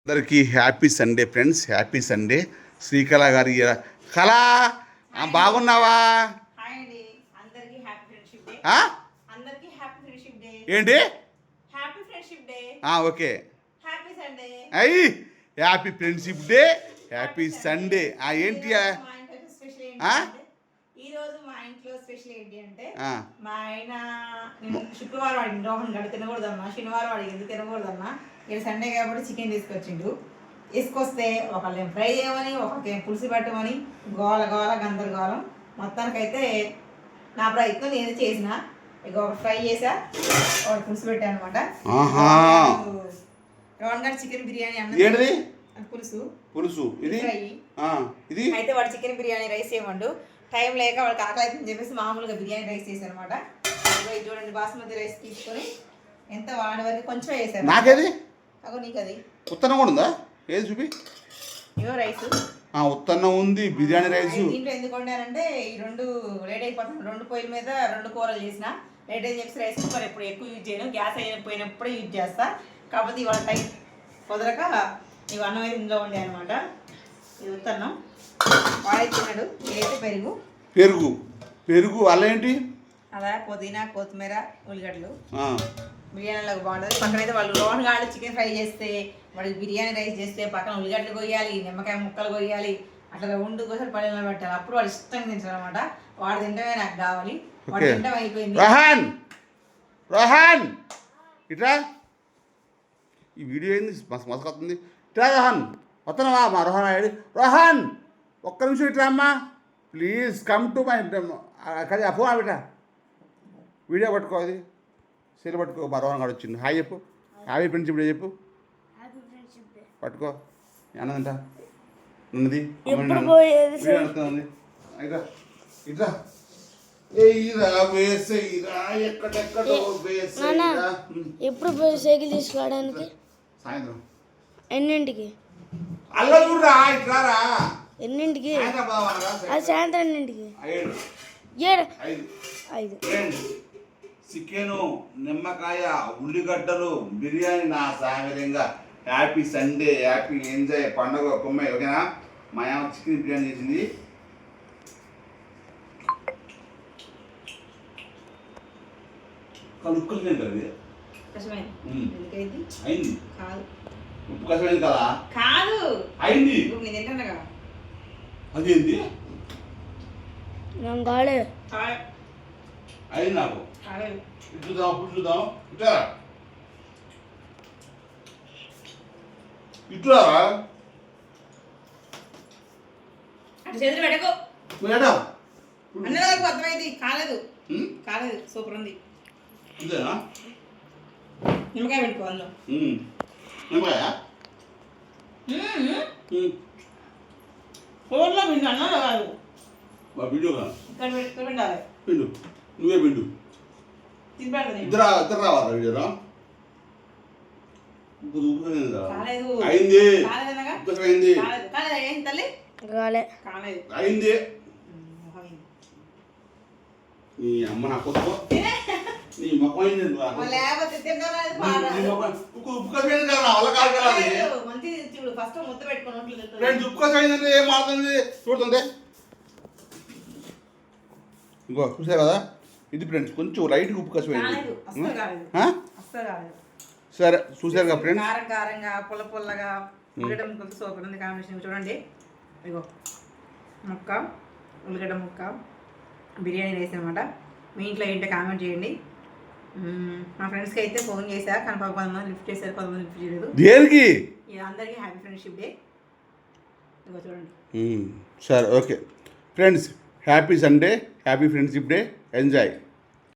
అందరికీ happy Sunday friends. Happy Sunday. Srikala గారి కళ బాగున్నావా? ఏంటి ఓకే అయ్యి happy friendship day, happy Sunday. ఏంటి ఈరోజు మా ఇంట్లో స్పెషల్ ఏంటి అంటే మా ఆయన శుక్రవారం వాడికి రోహన్ గడి తినకూడదమ్మా, శనివారం వాడికి ఎందుకు తినకూడదమ్మా, ఇక్కడ సండే కాబట్టి చికెన్ తీసుకొచ్చిండు. తీసుకొస్తే ఒకళ్ళేం ఫ్రై చేయమని, ఒకరికేం పులుసు పెట్టమని గోల గోల గందరగోళం. మొత్తానికైతే నా ప్రయత్నం నేను చేసిన. ఇక ఒక ఫ్రై చేసా, ఒక పులుసు పెట్టాను అనమాట. రోహన్ గడి చికెన్ బిర్యానీ అన్నది పులుసు పులుసు ఇది అయితే వాడు చికెన్ బిర్యానీ రైస్ చేయమండు. టైం లేక వాళ్ళకి ఆకలి అవుతుందని చెప్పేసి మామూలుగా బిర్యానీ రైస్ చేశాను అనమాట. ఇది చూడండి, బాస్మతి రైస్ తీసుకొని ఎంత వాడి వరకు కొంచెం వేసాను. నాకేది అగో నీకు అది ఉత్తన్నం కూడా ఉందా? ఏది చూపి. ఇగో రైస్ ఉత్తన్నం ఉంది, బిర్యానీ రైస్. దీంట్లో ఎందుకు వండానంటే ఈ రెండు లేట్ అయిపోతుంది. రెండు పొయ్యిల మీద రెండు కూరలు చేసిన లేట్ అని చెప్పేసి రైస్ కుక్కర్ ఎప్పుడు ఎక్కువ యూజ్ చేయను, గ్యాస్ అయిపోయినప్పుడే యూజ్ చేస్తా. కాకపోతే ఇవాళ టైం కుదరక ఇవి అన్నం అయితే ఇందులో వండే అనమాట. ఇది ఉత్తన్నం వాడే తిన్నాడు. ఇదైతే పెరుగు పెరుగు పెరుగు అలా ఏంటి అలా పుదీనా, కొత్తిమీర, ఉల్లిగడ్డలు. బిర్యానీలోకి బాగుంటుంది. పక్కన అయితే వాళ్ళు లోన్ గాళ్ళు చికెన్ ఫ్రై చేస్తే, వాడికి బిర్యానీ రైస్ చేస్తే పక్కన ఉల్లిగడ్డలు కొయ్యాలి, నిమ్మకాయ ముక్కలు కొయ్యాలి, అట్లా ఉండు కోసం పల్లెల్లో పెట్టాలి. అప్పుడు వాడు ఇష్టంగా తింటారు అనమాట. వాడు తింటమే నాకు కావాలి. వాడు తింటం అయిపోయింది. రోహన్ రోహన్ ఇట్రా, ఈ వీడియో ఏంది మసకొస్తుంది. ఇట్రా రోహన్, వస్తున్నావా? మా రోహన్ అయ్యాడు. రోహన్ ఒక్క నిమిషం ఇట్రా అమ్మా, ప్లీజ్ కమ్ టు మై కదా. ఫోన్ బిడ్డ వీడియో పట్టుకో, అది సెల్ పట్టుకో. మా రోహన్ గారు వచ్చింది. హాయ్ చెప్పు, హ్యాపీ ఫ్రెండ్షిప్ డే చెప్పు. పట్టుకో అన్నదంట ఉన్నది ఇట్లా ఎప్పుడు పోయి సైకిల్ తీసుకోవడానికి? సాయంత్రం ఎన్నింటికి? అల్ల చూడరా, ఇట్లారా. ఎన్నింటికి? అది సాయంత్రం ఎన్నింటికి? 5. చికెను, నిమ్మకాయ, ఉల్లిగడ్డలు, బిర్యానీ నా సాయంత్రంగా. హ్యాపీ సండే, హ్యాపీ ఎంజాయ్, పండుగ కొమ్మాయి. ఓకేనా? మా అమ్మ చికెన్ బిర్యానీ చేసింది. కలుపుకొని తింటుంది. అయింది ఉప్పు కష్టమైంది కదా? కాదు అయింది. అది ఏంది అయింది నాకు. చూద్దాం అప్పుడు చూద్దాం. ఇట్లా ఇట్లా చేతులు పెట్టకు. మేడం అర్థమైంది. కాలేదు కాలేదు, సూపర్ ఉంది. ఇంతేనా? నిమ్మకాయ పెట్టుకో అందులో. నిమ్మకాయ ఫోన్లో పిండు అన్నా కాదు. వీడియో ఇక్కడ పెట్టాలి. పిండు, నువ్వే పిండు. ఇద్దరు రావాలి వీడియోరా. అయింది అయింది తల్లి, అయింది. నీ అమ్మ నా కొత్త నీ మొక్క ఉప్పుకోసమైందంటే ఏం మారుతుంది చూడుతుంది. ఇంకో చూసా కదా, ఇది ఫ్రెండ్స్ కొంచెం లైట్గా ఉప్పు కసమైంది. సరే చూసారు కదా ఫ్రెండ్స్. కారం కారంగా, పుల్ల పుల్లగా ఉల్లిగడ్డ ముక్కలు సూపర్ ఉంది కాంబినేషన్. చూడండి, ఇగో ముక్క ఉల్లిగడ్డ ముక్క బిర్యానీ రైస్ అనమాట. మీ ఇంట్లో ఏంటో కామెంట్ చేయండి. మా ఫ్రెండ్స్కి అయితే ఫోన్ చేశా, కానీ కొంతమంది లిఫ్ట్ చేశారు, కొంతమంది లిఫ్ట్ చేయలేదు. దేనికి? అందరికీ హ్యాపీ ఫ్రెండ్షిప్ డే. ఇగో చూడండి. సరే okay friends, happy Sunday, happy friendship day, enjoy.